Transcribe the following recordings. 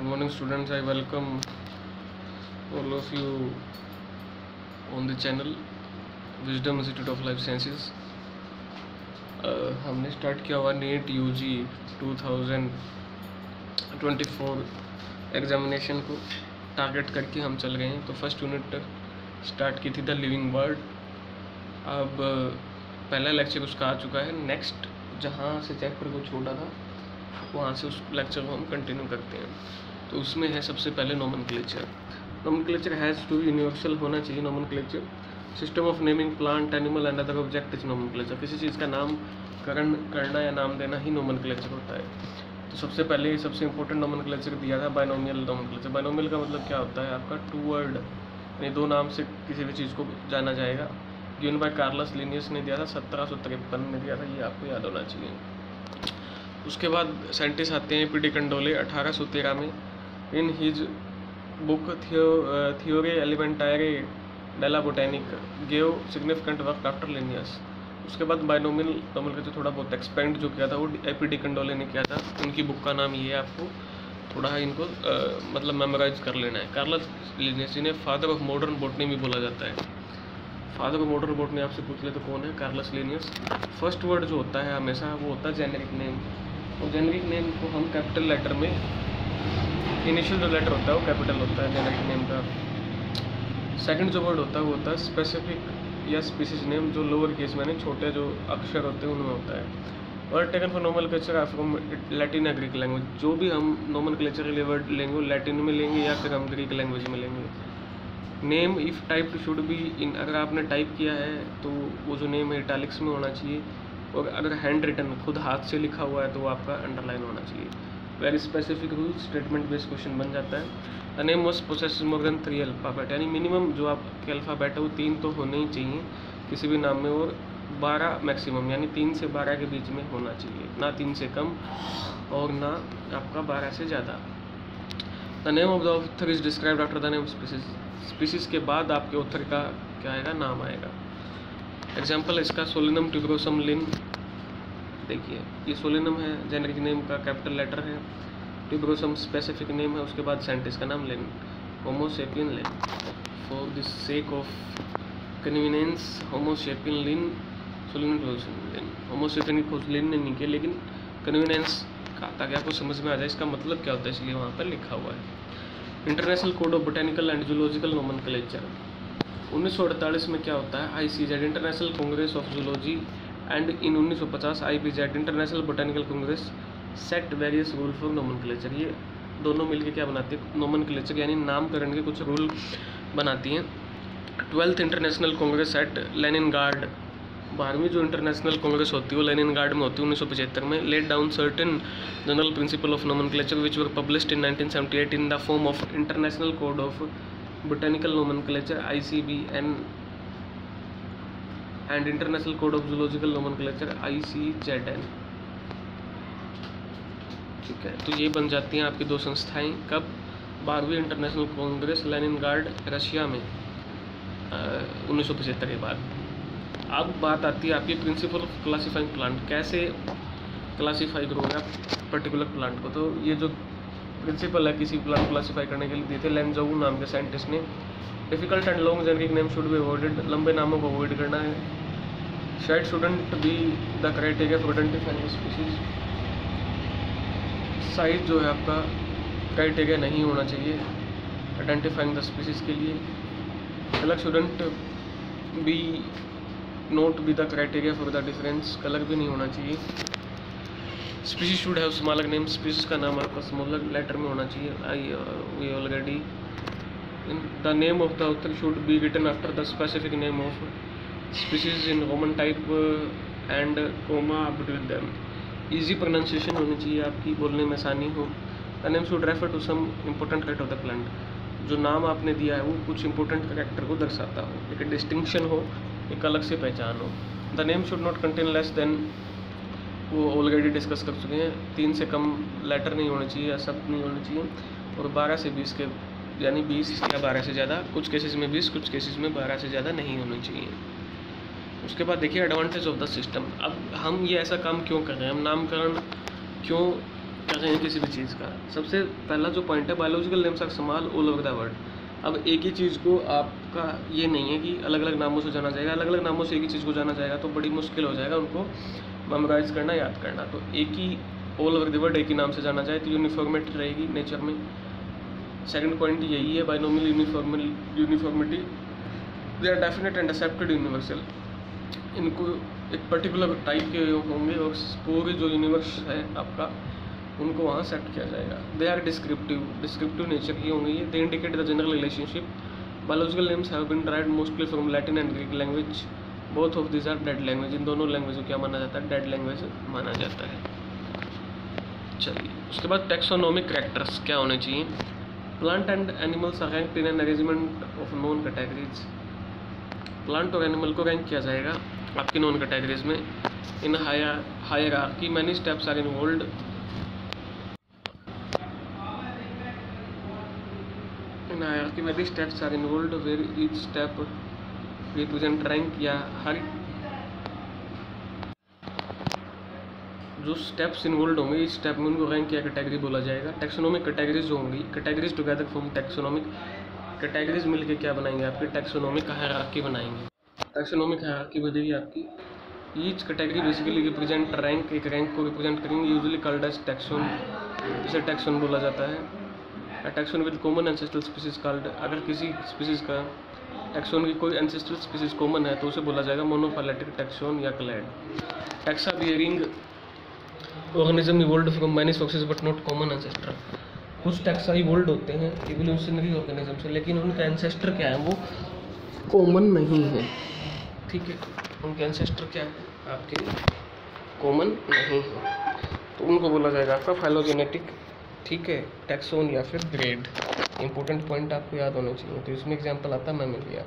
Good morning, students. I welcome all of you on the channel Wisdom Institute of Life Sciences. हमने start किया हुआ NEET UG 2024 examination को target करके हम चल गए हैं। तो फर्स्ट यूनिट स्टार्ट की थी द लिविंग वर्ड। अब पहला लेक्चर उसका आ चुका है। नेक्स्ट जहाँ से चैप्टर को छोड़ा था वहाँ से उस लेक्चर को हम कंटिन्यू करते हैं। तो उसमें है सबसे पहले nomenclature. Nomenclature has to universal होना चाहिए। Nomenclature system of naming plant animal and other object is nomenclature. किसी चीज़ का नामकरण करना या नाम देना ही नोमेनक्लेचर होता है। तो सबसे पहले सबसे इंपॉर्टेंट नोमेनक्लेचर दिया था बाइनोमियल नोमेनक्लेचर। बाइनोमियल का मतलब क्या होता है आपका टू वर्ड, यानी दो नाम से किसी भी चीज़ को जाना जाएगा। गिवन बाय कार्लस लिनियस ने दिया था 1753 में दिया था, ये आपको याद होना चाहिए। उसके बाद साइंटिस्ट आते हैं पी डी कंडोले 1813 में। In his book theorie elementaire de la botanique gave significant work after Linnaeus. उसके बाद बाइनोमियल नोमेनक्लेचर थोड़ा बहुत एक्सपेंड जो किया था वो पी डी कंडोले ने किया था। उनकी बुक का नाम ये है, आपको थोड़ा इनको मतलब मेमोराइज कर लेना है। कार्लस लिनियस जिन्हें फादर ऑफ मॉडर्न बॉटनी भी बोला जाता है। फादर ऑफ मॉडर्न बॉटनी आपसे पूछ ले तो कौन है? Carolus Linnaeus. फर्स्ट वर्ड जो होता है हमेशा वो होता है जेनेरिक नेम, और जेनेरिक नेम को हम कैपिटल लेटर में, इनिशियल जो लेटर होता है वो कैपिटल होता है जेनेरिक नेम का। सेकंड जो वर्ड होता है वो होता है स्पेसिफिक या स्पीसीज नेम, जो लोअर केस में छोटे जो अक्षर होते हैं उनमें होता है। Word taken for nomenclature from Latin या ग्रीक लैंग्वेज। जो भी हम नोमेनक्लेचर के लिए वर्ड लेंगे वो लैटिन में लेंगे या फिर हम ग्रीक लैंग्वेज में लेंगे। Name if type should be in, अगर आपने टाइप किया है तो वो जो नेम है इटैलिक्स में होना चाहिए, और अगर हैंड रिटन खुद हाथ से लिखा हुआ है तो वो आपका अंडरलाइन होना चाहिए। Very specific rule statement based question बन जाता है। The name must possess more than 3 alphabet, यानी मिनिमम जो आपके अल्फ़ाबेट है वो 3 तो होने ही चाहिए किसी भी नाम में, और 12 मैक्सिमम, यानी 3 से 12 के बीच में होना चाहिए, ना 3 से कम और ना आपका 12 से ज़्यादा। The name of the author is described after the name species. Species के बाद आपके ऑथर का क्या आएगा? नाम आएगा। एग्जाम्पल इसका सोलिनम ट्यूबरोसम लिन। देखिए ये सोलिनम है, जेनेरिक नेम का कैपिटल लेटर है, ट्यूबरोसम स्पेसिफिक नेम है, उसके बाद साइंटिस्ट का नाम Linn, Homo sapien Linn. For the sake of convenience Homo sapien Linn, Solanum tuberosum Linn. Homo sapien की खोज लिन ने नहीं की, लेकिन कन्वीनियंस का ताकि आपको समझ में आ जाए इसका मतलब क्या होता है, इसलिए वहाँ पर लिखा हुआ है। International code of botanical and zoological nomenclature 1948 में क्या होता है? ICZ international Congress of zoology and in 1950 IBZ international botanical Congress set various rule for nomenclature. ये दोनों मिलकर क्या बनाती है? नोमेनक्लेचर यानी नामकरण के कुछ रूल बनाती हैं। 12th international Congress eight Leningrad, 12वीं जो इंटरनेशनल कांग्रेस होती है वो लेनिनग्राड में होती है 1975 में। Laid down certain general principle of nomenclature which were published in 1978 in the form of international code of botanical nomenclature ICBN and international code of zoological nomenclature ICZN। ठीक है, तो ये बन जाती हैं आपकी दो संस्थाएं। कब? 12वीं इंटरनेशनल कांग्रेस लेनिनग्राड रशिया में 1975 के बाद। अब बात आती है आपकी प्रिंसिपल ऑफ क्लासीफाइंग प्लांट, कैसे क्लासीफाई करोगे आप पर्टिकुलर प्लांट को। तो ये जो प्रिंसिपल है किसी प्लांट क्लासीफाई करने के लिए दिए थे लेंजाऊ नाम के साइंटिस्ट ने। Difficult and long generic name should be avoided, लंबे नामों को अवॉइड करना है। शायद shouldn't be the criteria for identifying species. Size जो है आपका क्राइटेरिया नहीं होना चाहिए आइडेंटिफाइंग द स्पीसीज के लिए। Colour shouldn't be not be the criteria for the difference, colour भी नहीं होना चाहिए। Species should have smaller name, species का नाम आपका स्मॉलर लेटर में होना चाहिए। We already the name of the author should be written after the specific name of species in Roman type and comma between them. Easy pronunciation होनी चाहिए आपकी, बोलने में आसानी हो। The name should refer to some important character of the plant, जो नाम आपने दिया है वो कुछ इंपॉर्टेंट कैरेक्टर को दर्शाता हो, एक डिस्टिंक्शन हो, एक अलग से पहचान हो। The name should not contain less than, वो ऑलरेडी डिस्कस कर चुके हैं, 3 से कम लेटर नहीं होने चाहिए या शब्द नहीं होने चाहिए, और 12 से 20 के, यानी 20 या 12 से ज़्यादा, कुछ केसेस में 20, कुछ केसेस में 12 से ज़्यादा नहीं होने चाहिए। उसके बाद देखिए एडवांटेज ऑफ द सिस्टम। अब हम ये ऐसा काम क्यों कर रहे हैं, हम नामकरण क्यों क्या कहें किसी भी चीज़ का। सबसे पहला जो पॉइंट है, biological names are small all over the world. अब एक ही चीज़ को आपका ये नहीं है कि अलग अलग नामों से जाना जाएगा, अलग अलग नामों से एक ही चीज़ को जाना जाएगा तो बड़ी मुश्किल हो जाएगा उनको मेमोराइज करना, याद करना। तो एक ही ऑल ओवर द वर्ल्ड एक ही नाम से जाना जाए तो यूनिफॉर्मिटी रहेगी नेचर में। सेकंड पॉइंट यही है, binomial uniformity, they are definite and accepted universal. इनको एक पर्टिकुलर टाइप के होंगे और पूरे जो यूनिवर्स है आपका उनको वहाँ सेट किया जाएगा। दे आर डिस्क्रिप्टिव नेचर की होंगी ये। They indicate the general relationship. Biological names have been derived mostly from Latin and Greek language. Both of this are dead language. इन दोनों लैंग्वेज को क्या माना जाता है? डेड लैंग्वेज माना जाता है। चलिए, उसके बाद टैक्सोनॉमिक कैरेक्टर्स क्या होने चाहिए। Plant and animals are ranked in an arrangement of known categories. Plant और एनिमल को रैंक किया जाएगा आपकी नॉन कैटेगरीज में। In hierarchy many steps are involved. In hierarchy, many steps are involved where each step represent rank या हर जो steps involve होंगे इस स्टेप में उनको रैंक या कैटेगरी बोला जाएगा। टैक्सोनॉमिक कैटेगरीज जो होंगी, categories together from taxonomic, categories मिलके क्या बनाएंगे आपकी टैक्सोनॉमिक हायरार्की बनाएंगे। टैक्सोनॉमिक हायरार्की बनेगी आपकी। Each category basically represent rank, एक रैंक को रिप्रेजेंट करेंगे, यूजुअली कॉल्ड एज टैक्सोन, जिसे टैक्सोन बोला जाता है। Taxon with common ancestral species called, अगर किसी स्पीसीज का टैक्सोन की कोई एंसेस्ट्रल स्पीसीज कॉमन है तो उसे बोला जाएगा मोनोफाइलेटिक टैक्सोन या clad. Taxa bearing organism evolved from many sources but not common ancestor. कुछ टैक्सा इवॉल्व्ड होते हैं इवोल्यूशनरी ऑर्गेनिज्म से, लेकिन उनका एंसेस्टर क्या है वो कॉमन नहीं है। ठीक है, उनके एंसेस्टर क्या है आपके कॉमन नहीं है, तो उनको बोला जाएगा आपका फाइलोजेनेटिक। ठीक है, टैक्सोन या फिर ग्रेड। इंपॉर्टेंट पॉइंट आपको याद होने चाहिए। तो इसमें एग्जांपल आता है मैमेलिया,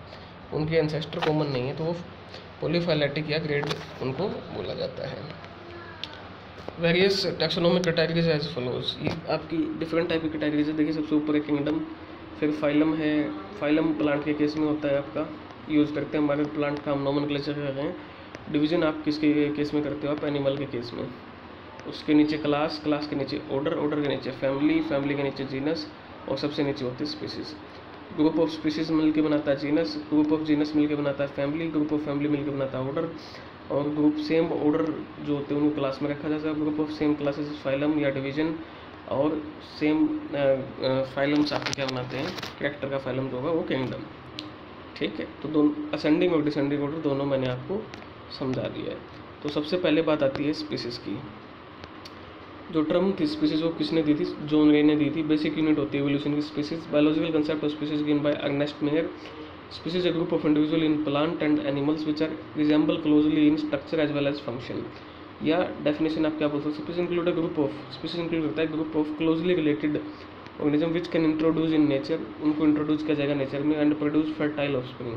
उनके एंसेस्टर कॉमन नहीं है तो वो पॉलीफाइलेटिक या ग्रेड उनको बोला जाता है। Various taxonomic categories as follows. ये आपकी डिफरेंट टाइप की कैटेगरीज है। देखिए, सबसे ऊपर है किंगडम, फिर फाइलम है। फाइलम प्लांट के केस में होता है आपका, यूज़ करते हैं हमारे प्लांट का हम नोमेनक्लेचर कर रहे हैं। डिवीजन आप किसके केस में करते हो? आप एनिमल के केस में। उसके नीचे क्लास, क्लास के नीचे ऑर्डर, ऑर्डर के नीचे फैमिली, फैमिली के नीचे जीनस, और सबसे नीचे होती है स्पीसीज। ग्रुप ऑफ स्पीसीज मिलकर बनाता है जीनस, ग्रुप ऑफ जीनस मिलकर बनाता है फैमिली, ग्रुप ऑफ फैमिली मिलकर बनाता है ऑर्डर, और ग्रुप सेम ऑर्डर जो होते हैं उनको क्लास में रखा जाता है। Group of same classes phylum या डिवीजन, और सेम फाइलम्स आपके क्या बनाते हैं? कैरेक्टर का फाइलम जो होगा वो किंगडम। ठीक है, तो दोनों असेंडिंग और डिसेंडिंग ऑर्डर दोनों मैंने आपको समझा दिया है। तो सबसे पहले बात आती है स्पीसीज की। जो टर्म थी स्पीसीज वो किसने दी थी? जॉन रे ने दी थी। बेसिक यूनिट होती है एवोल्यूशन की species. Biological concept of species given by Ernst Mayr. Species a group of individual in plant and animals which are resemble closely in structure as well as function। या definition आप क्या बोल सकते हो? Species include a group of, species include करता है group of closely related organism which can introduce in nature, उनको introduce किया जाएगा नेचर में, एंड प्रोड्यूस फर्टाइल ऑफस्प्रिंग।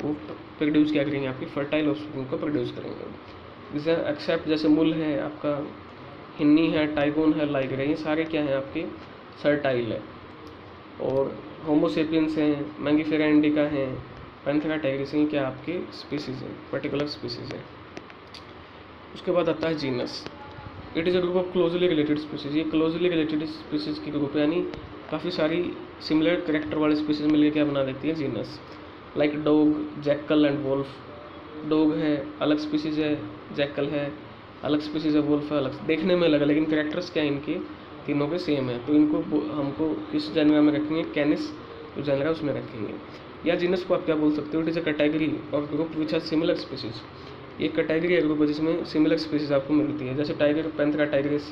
वो प्रोड्यूस क्या करेंगे? आपकी फर्टाइल ऑफस्प्रिंग को प्रोड्यूस करेंगे। जैसे एक्सेप्ट, जैसे मुल है आपका, हिन्नी है, टाइगोन है, लाइगर है, ये सारे क्या हैं आपके? फर्टाइल है। और होमोसेपियंस हैं, मैंगीफेरा इंडिका हैं, पैंथेरा टाइग्रिस हैं, क्या आपके स्पीसीज हैं, पर्टिकुलर स्पीसीज है। उसके बाद आता है genus. It is a group of closely related species. ये क्लोजली रिलेटेड स्पीसीज की ग्रुप है, यानी काफ़ी सारी सिमिलर करेक्टर वाले स्पीसीज मिलकर क्या बना देती है? Genus. Like dog, jackal and wolf. Dog है अलग स्पीसीज है, जैकल है अलग स्पीसीज है, वोल्फ है अलग, देखने में अलग है लेकिन करेक्टर्स क्या इनके तीनों के सेम है। तो इनको हमको किस जेनरा में रखेंगे? कैनिस जो जेनरा उसमें रखेंगे। या जीनस को आप क्या बोल सकते हो? इट इज़ अ कैटेगरी और group which has similar species. ये कैटेगरी है, ग्रुप है जिसमें सिमिलर स्पीसीज आपको मिलती है। जैसे tiger, Panthera tigris,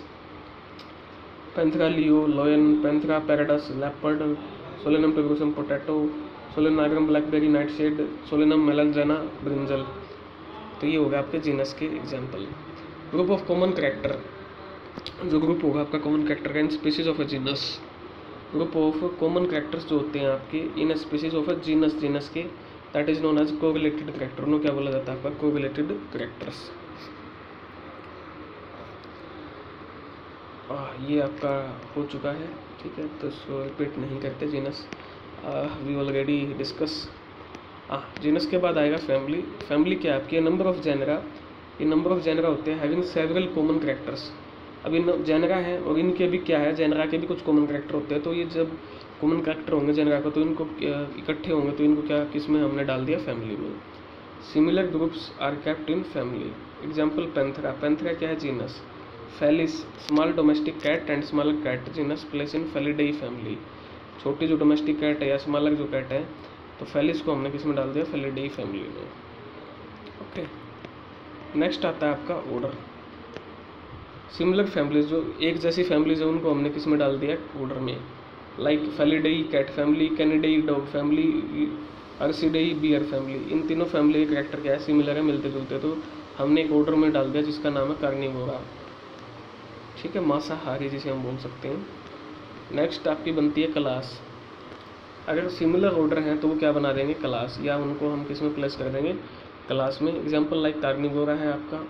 Panthera leo, lion, Panthera pardus, leopard, Solanum पेगोसम potato, Solanum nigrum blackberry nightshade, Solanum melongena brinjal. तो ये होगा आपके जीनस के example. Group of common character, जो ग्रुप होगा आपका कॉमन कैरेक्टर का in species of a genus. Group of common characters जो होते हैं आपके इन species of a genus, genus के, that is known as correlated character. उन्हें क्या बोला जाता है? आपका कोरिलेटेड कैरेक्टर्स। ये आपका हो चुका है, ठीक है, तो इसको रिपीट नहीं करते। Genus we already discuss. Genus के बाद आएगा फैमिली। फैमिली क्या है आपकी? Number of genera. ये नंबर ऑफ जेनरा होते हैं हैविंग सेवरल कॉमन कैरेक्टर्स। अब इन जेनरा है और इनके भी क्या है, जेनरा के भी कुछ कॉमन कैरेक्टर होते हैं। तो ये जब कॉमन कैरेक्टर होंगे जेनरा का, तो इनको इकट्ठे होंगे तो इनको क्या, किस में हमने डाल दिया, फैमिली में। Similar groups are kept in family. Example Panthera. Panthera क्या है, genus. Felis small domestic cat and smaller cat genus place in Felidae family. छोटी जो डोमेस्टिक कैट है या स्मॉलर जो कैट है, तो फेलिस को हमने किस में डाल दिया, फेलिडेई फैमिली में। ओके, नेक्स्ट आता है आपका ऑर्डर। सिमिलर फैमिलीज, जो एक जैसी फैमिलीज है, उनको हमने किस में डाल दिया, ऑर्डर में। Like Felidae cat family, Canidae dog family, Ursidae bear family. इन तीनों फैमिली के कैरेक्टर क्या है, सिमिलर है, मिलते जुलते, तो हमने एक ऑर्डर में डाल दिया जिसका नाम है कार्निवोरा। ठीक है, मांसाहारी जिसे हम बोल सकते हैं। नेक्स्ट आपकी बनती है क्लास। अगर सिमिलर ऑर्डर हैं तो वो क्या बना देंगे, क्लास, या उनको हम किस में प्लेस कर देंगे, क्लास में। एग्जाम्पल लाइक कार्निवोरा है आपका,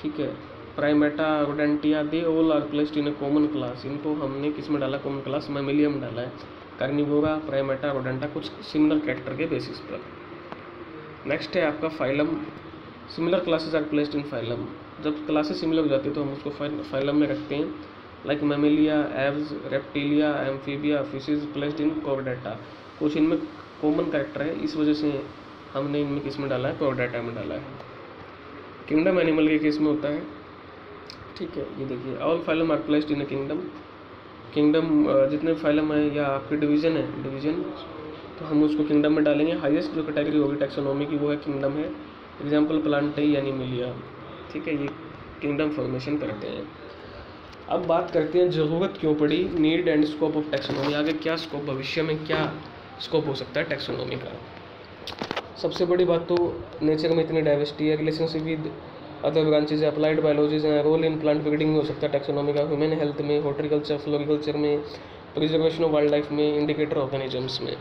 ठीक है, Primata, Rodentia, they all are placed in a common class. इनको हमने किस में डाला, कॉमन क्लास, मैमेलिया में डाला है। कार्निवोरा, प्राइमेटा, रोडेंटा, कुछ सिमिलर कैरेक्टर के बेसिस पर। नेक्स्ट है आपका phylum. Similar classes are placed in phylum. जब क्लासेस सिमिलर हो जाती है तो हम उसको फाइलम में रखते हैं। Like Mammalia, Aves, reptilia, amphibia, fishes placed in Chordata. कुछ इनमें कॉमन कैरेक्टर है, इस वजह से हमने इनमें किस में डाला है, कॉर्डेटा में डाला है। किंगडम एनिमल के केस में होता है, ठीक है, ये देखिए, all phylum are placed in a kingdom. Kingdom जितने फाइलम है या आपके डिवीजन है, डिवीजन, तो हम उसको किंगडम में डालेंगे। हाईएस्ट जो कैटेगरी होगी टैक्सोनॉमी की वो है किंगडम है। एग्जाम्पल प्लांटेई, एनिमलिया, ठीक है, ये किंगडम फॉर्मेशन करते हैं। अब बात करते हैं ज़रूरत क्यों पड़ी, need and scope of taxonomy. आगे क्या स्कोप, भविष्य में क्या स्कोप हो सकता है टैक्सोनॉमी का। सबसे बड़ी बात तो नेचर में इतनी डाइवर्सिटी है, relationship with other branches, applied biologies हैं, रोल इन प्लांट ब्रीडिंग में हो सकता है टैक्सोनॉमी का, ह्यूमन हेल्थ में, हॉर्टिकल्चर, फ्लोरिकल्चर में, प्रिजर्वेशन ऑफ वाइल्ड लाइफ में, इंडिकेटर ऑर्गेनिजम्स में।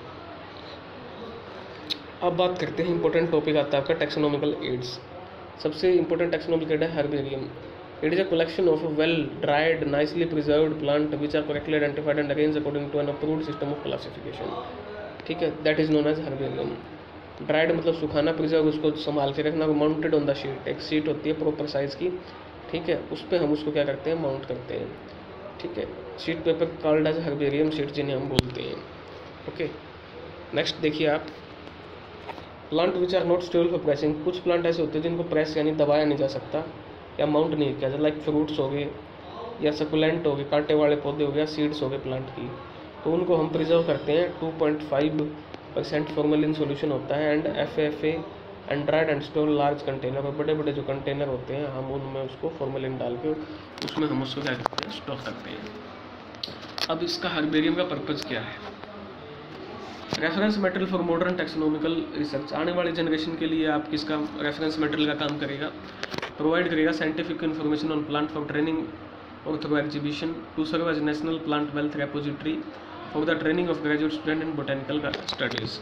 अब बात करते हैं, इंपॉर्टेंट टॉपिक आता है आपका टैक्सोनॉमिकल एड्स। सबसे इंपॉर्टेंट टैक्सोनॉमिकल एड है herbarium. It is a collection of well dried, nicely preserved plant which are correctly identified and arranged according to an approved system of classification. ठीक है, that is known as herbarium. Dried मतलब सुखाना, preserve उसको संभाल के रखना, mounted on the sheet, एक sheet होती है प्रॉपर साइज़ की, ठीक है, उस पर हम उसको क्या करते हैं, माउंट करते हैं। ठीक है, sheet paper called as herbarium sheet जिन्हें हम बोलते हैं। ओके, नेक्स्ट देखिए आप, plant which are not stable for pressing. कुछ प्लांट ऐसे होते हैं जिनको प्रेस यानी दबाया नहीं जा सकता या माउंट नहीं किया जाता, लाइक फ्रूट्स हो गए या सकुलेंट हो गए, कांटे वाले पौधे हो गए, सीड्स हो गए प्लांट की, तो उनको हम प्रिजर्व करते हैं। 2.5% फॉर्मेलिन सॉल्यूशन होता है and FFA and dried and store large container. और बड़े बड़े जो कंटेनर होते हैं हम उनमें उसको फॉर्मेलिन डाल के उसमें हम उसको क्या करते हैं, स्टोर करते हैं। अब इसका हर्बेरियम का पर्पज़ क्या है, reference material for modern taxonomical research. आने वाली जनरेशन के लिए आप किसका रेफरेंस मटेरियल का काम करेगा, प्रोवाइड करेगा scientific information on plant for training और through exhibition, to serve as national plant wealth repository for the training of graduate student in botanical studies.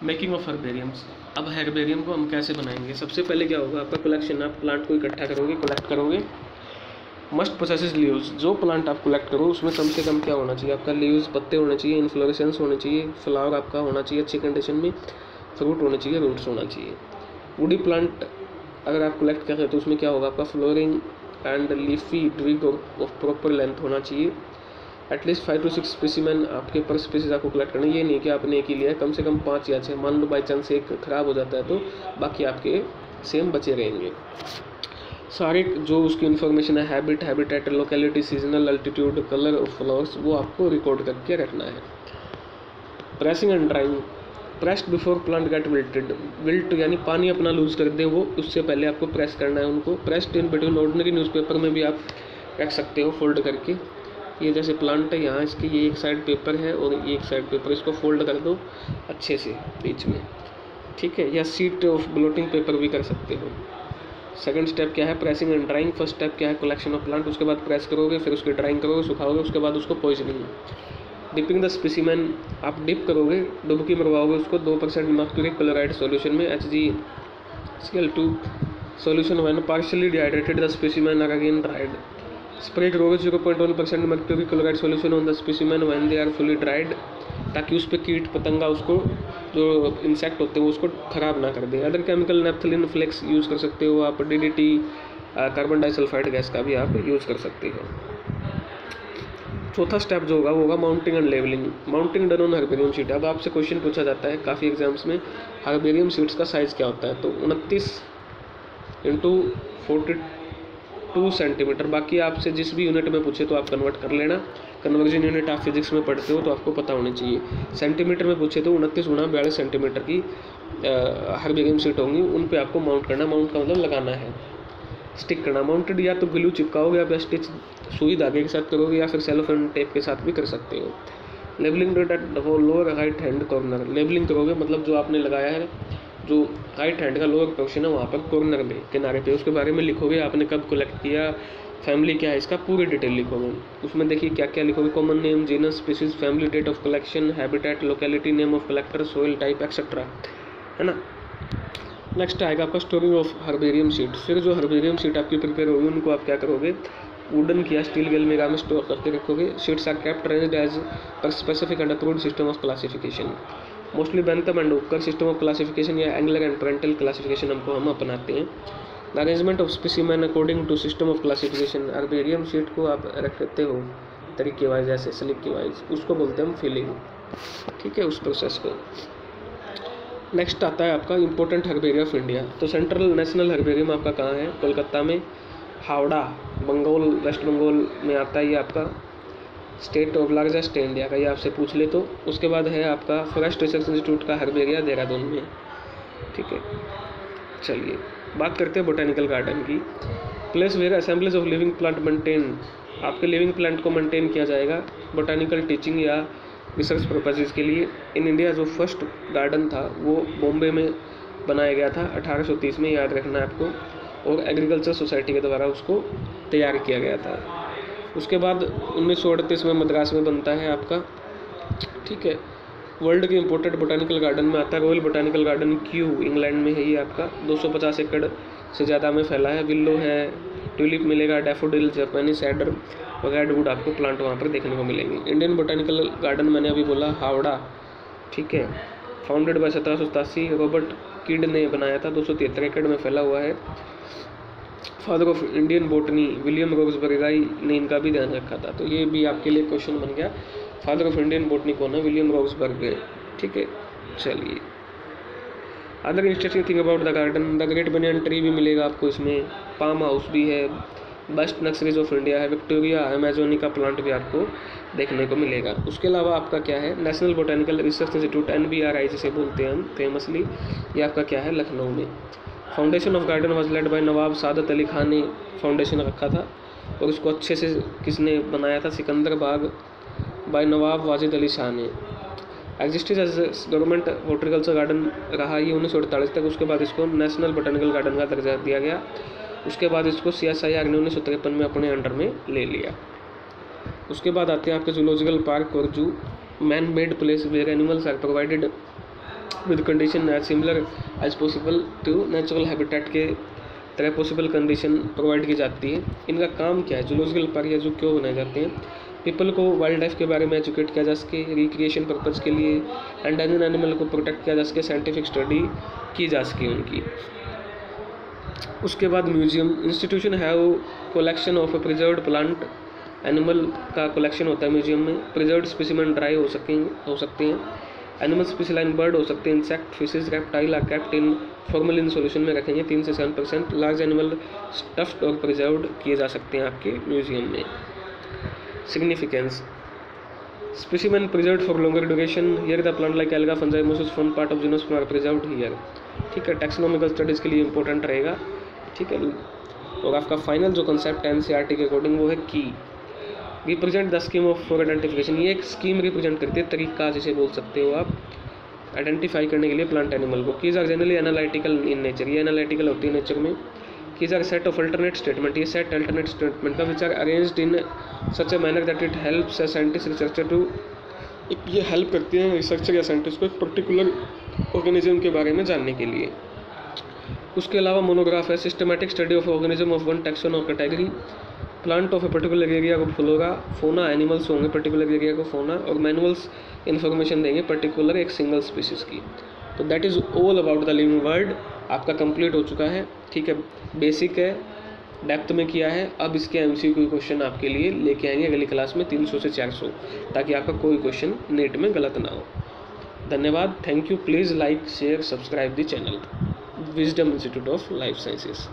Making of herbariums. अब हर्बेरियम को हम कैसे बनाएंगे, सबसे पहले क्या होगा, आपका कलेक्शन, आप प्लांट को इकट्ठा करोगे, कलेक्ट करोगे। मस्ट पोसेसेस लीव्स, जो प्लांट आप कलेक्ट करो उसमें कम से कम क्या होना चाहिए, आपका लीव्स, पत्ते होने चाहिए, इन्फ्लोरेसेंस होने चाहिए, फ्लावर आपका होना चाहिए अच्छी कंडीशन में, फ्रूट होने चाहिए, रूट्स होना चाहिए। वुडी प्लांट अगर आप कलेक्ट कर रहे हो तो उसमें क्या होगा, आपका flowering and leafy twig of proper length होना चाहिए। एटलीस्ट 5 to 6 स्पेसिमेन आपके पर स्पीसीज आपको कलेक्ट करना। ये नहीं कि आपने एक ही लिया है, कम से कम 5 या 6, मान लो बाई चांस एक ख़राब हो जाता है तो बाकी आपके सेम बचे रहेंगे। सारे जो उसकी इन्फॉर्मेशन है, habitat, locality, seasonal, altitude, colour of flowers, वो आपको रिकॉर्ड करके रखना है। Pressing and drying. Pressed before plant get wilted. Wilt यानी पानी अपना लूज कर दें, वो उससे पहले आपको प्रेस करना है उनको। Pressed in between, ordinary newspaper में भी आप रख सकते हो फोल्ड करके। ये जैसे प्लांट है यहाँ, इसकी ये एक साइड पेपर है और ये एक साइड पेपर, इसको फोल्ड कर दो अच्छे से बीच में, ठीक है, या सीट ऑफ ब्लोटिंग पेपर भी कर सकते हो। सेकंड स्टेप क्या है, pressing and drawing. First step क्या है, कलेक्शन ऑफ प्लांट, उसके बाद प्रेस करोगे, फिर उसकी ड्राइंग करोगे, सुखाओगे, उसके बाद उसको पॉइजनिंग। डिपिंग द स्पेसिमेन, आप डिप करोगे, डुबकी मरवाओगे उसको 2% मर्क्यूरी क्लोराइड सॉल्यूशन में, HgCl2 solution when partially dehydrated the specimen are again dried. Spray करोगे 0.1% mercury chloride solution on the specimen when they are fully dried, ताकि उस पर कीट पतंगा उसको जो इंसेक्ट होते हैं वो उसको ख़राब ना कर दे। Other chemical, naphthalene flakes use कर सकते हो आप, DDT, कार्बन डाइसल्फाइड गैस का भी आप यूज़ कर सकते हो। चौथा स्टेप जो होगा वो होगा mounting and labelling. Mounting done on herbarium sheet. अब आपसे क्वेश्चन पूछा जाता है काफ़ी एग्जाम्स में, हर्बेरियम शीट्स का साइज़ क्या होता है, तो 29 × 42 सेंटीमीटर। बाकी आपसे जिस भी यूनिट में पूछे तो आप कन्वर्ट कर लेना, कन्वर्जन यूनिट आप फिजिक्स में पढ़ते हो तो आपको पता होनी चाहिए। सेंटीमीटर में पूछे तो 29 × 42 सेंटीमीटर की हर्बेरियम शीट होंगी, उन पे आपको माउंट करना। माउंट का मतलब लगाना है, स्टिक करना। माउंटेड या तो ग्लू चिपकाओगे या स्टिच सुई धागे के साथ करोगे या फिर सेलोफेन टेप के साथ भी कर सकते हो। Labelling lower right hand corner. Labelling करोगे मतलब जो आपने लगाया है, जो राइट हैंड का लोअर पोर्शन है वहाँ पर कॉर्नर में किनारे पे उसके बारे में लिखोगे, आपने कब कलेक्ट किया, फैमिली क्या है, इसका पूरी डिटेल लिखोगे। उसमें देखिए क्या क्या लिखोगे, common name, genus, species, family, date of collection, habitat, locality, name of collector, soil type etcetera, है ना। नेक्स्ट आएगा आपका स्टोरिंग ऑफ हर्बेरियम शीट। फिर जो हर्बेरियम शीट आपकी प्रिपेयर होगी उनको आप क्या करोगे, वुडन की या स्टील गैलमेगा में स्टोर करके रखोगे। Sheets are kept arranged as per specific and approved system of classification. Mostly Bentham and Hooker system of classification या एंगलर एंड पेरेंटल क्लासिफिकेशन हम अपनाते हैं। The arrangement of specimen according to system of classification. Herbarium sheet को आप रखते हो तरीके wise, ऐसे स्लिप के वाइज, उसको बोलते हैं हम फिलिंग, ठीक है, उस प्रोसेस को। नेक्स्ट आता है आपका इंपॉर्टेंट हर्बेरियम ऑफ इंडिया। तो सेंट्रल नेशनल हर्बेरियम आपका कहाँ है, कोलकाता में, हावड़ा, बंगाल, वेस्ट बंगाल में आता है ये आपका। स्टेट ऑफ लार्जेस्ट इंडिया का ये आपसे पूछ ले तो। उसके बाद है आपका फॉरेस्ट रिसर्च इंस्टीट्यूट का हर्बेरिया देहरादून में, ठीक है। चलिए बात करते हैं बोटेनिकल गार्डन की। Place where assemblies of living plant maintain. आपके लिविंग प्लांट को मेंटेन किया जाएगा बोटेनिकल टीचिंग या रिसर्च पर्पजेज़ के लिए। इन इंडिया जो फर्स्ट गार्डन था वो बॉम्बे में बनाया गया था 1830 में, याद रखना है आपको, और एग्रीकल्चर सोसाइटी के द्वारा उसको तैयार किया गया था। उसके बाद 1938 में मद्रास में बनता है आपका, ठीक है। वर्ल्ड के इंपोर्टेड बोटानिकल गार्डन में आता है royal botanical garden Q, England में है ये आपका। 250 एकड़ से ज़्यादा में फैला है। विल्लो है, ट्यूलिप मिलेगा, डैफोडिल, जापानी सैडर और रेडवुड आपको प्लांट वहाँ पर देखने को मिलेंगे। इंडियन बोटानिकल गार्डन मैंने अभी बोला हावड़ा, ठीक है, फाउंडेड बाय 1787, रॉबर्ट किड ने बनाया था, 273 एकड़ में फैला हुआ है। Father of Indian botany William Roxburgh ने इनका भी ध्यान रखा था, तो ये भी आपके लिए क्वेश्चन बन गया। फादर ऑफ इंडियन बॉटनी कौन है, विलियम रोक्सबर्ग, ठीक है। चलिए other interesting thing about the garden, the great banyan tree भी मिलेगा आपको इसमें, पाम हाउस भी है, बेस्ट नर्सरीज ऑफ इंडिया है, विक्टोरिया अमेजोनिका प्लांट भी आपको देखने को मिलेगा। उसके अलावा आपका क्या है, national botanical research institute NBRI जिसे बोलते हैं हम फेमसली, ये आपका क्या है लखनऊ में। Foundation of garden was laid by Nawab Saadat Ali Khan ने फाउंडेशन रखा था, और इसको अच्छे से किसने बनाया था, सिकंदर बाग बाय नवाब वाजिद अली शाह ने। Existed as government horticulture garden रहा ये 1948 तक। उसके बाद इसको नेशनल बोटानिकल गार्डन का दर्जा दिया गया। उसके बाद इसको CSIR ने 1953 में अपने अंडर में ले लिया। उसके बाद आते हैं आपके जूलॉजिकल पार्क और zoo, man made place where animals are provided with condition as similar as possible to natural habitat के तरह पॉसिबल कंडीशन प्रोवाइड की जाती है। इनका काम क्या है, जूलॉजिकल पार्क या जू क्यों बनाए जाते हैं, पीपल को वाइल्ड लाइफ के बारे में एजुकेट किया जा सके, रिक्रिएशन पर्पज़ के लिए, एंडेंजर्ड एनिमल को प्रोटेक्ट किया जा सके, साइंटिफिक स्टडी की जा सके उनकी। उसके बाद म्यूजियम इंस्टीट्यूशन है वो collection of preserved plant animal का कलेक्शन होता है म्यूजियम में। प्रिजर्व्ड स्पेसिमेन ड्राई हो सकते हैं, एनिमल स्पेशलाइन बर्ड हो सकते हैं, insect, fishes, reptile are kept in formalin solution में रखेंगे 3 से 7%। लार्ज एनिमल स्टफ्ड और प्रिजर्व्ड किए जा सकते हैं आपके म्यूजियम में। Significance, specimen preserved for longer duration, here the plant like alga fungi mosses form part of genus are preserved here, ठीक है। टैक्सोनॉमिकल स्टडीज़ के लिए इंपॉर्टेंट रहेगा, ठीक है। और आपका फाइनल जो कंसेप्ट है NCERT के अकॉर्डिंग वो है की represent the scheme of for identification. ये एक स्कीम रिप्रेजेंट करती है, तरीका जिसे बोल सकते हो आप, आइडेंटिफाई करने के लिए प्लांट एनिमल को। Keys are generally analytical in nature, ये एनालिटिकल होती है नेचर में। Keys are set of alternate statement, ये सेट अल्टरनेट स्टेटमेंट का which are arranged in such a manner that it helps a scientist researcher to, ये help करती हैं researcher या साइंटिस्ट को एक पर्टिकुलर ऑर्गेनिज्म के बारे में जानने के लिए। उसके अलावा मोनोग्राफ है, systematic study of organism of one taxon और category, plant of a particular area को फ्लोरा, फोना एनिमल्स होंगे पर्टिकुलर एरिया को फोना, और मैनुअल्स इन्फॉर्मेशन देंगे पर्टिकुलर एक सिंगल स्पीसीज की। तो that is all about the living world, आपका कंप्लीट हो चुका है, ठीक है। बेसिक है, डेप्थ में किया है। अब इसके MCQ क्वेश्चन आपके लिए लेके आएंगे अगली क्लास में 300 से 400, ताकि आपका कोई क्वेश्चन नेट में गलत ना हो। धन्यवाद, thank you. Please like share subscribe the channel wisdom institute of life sciences.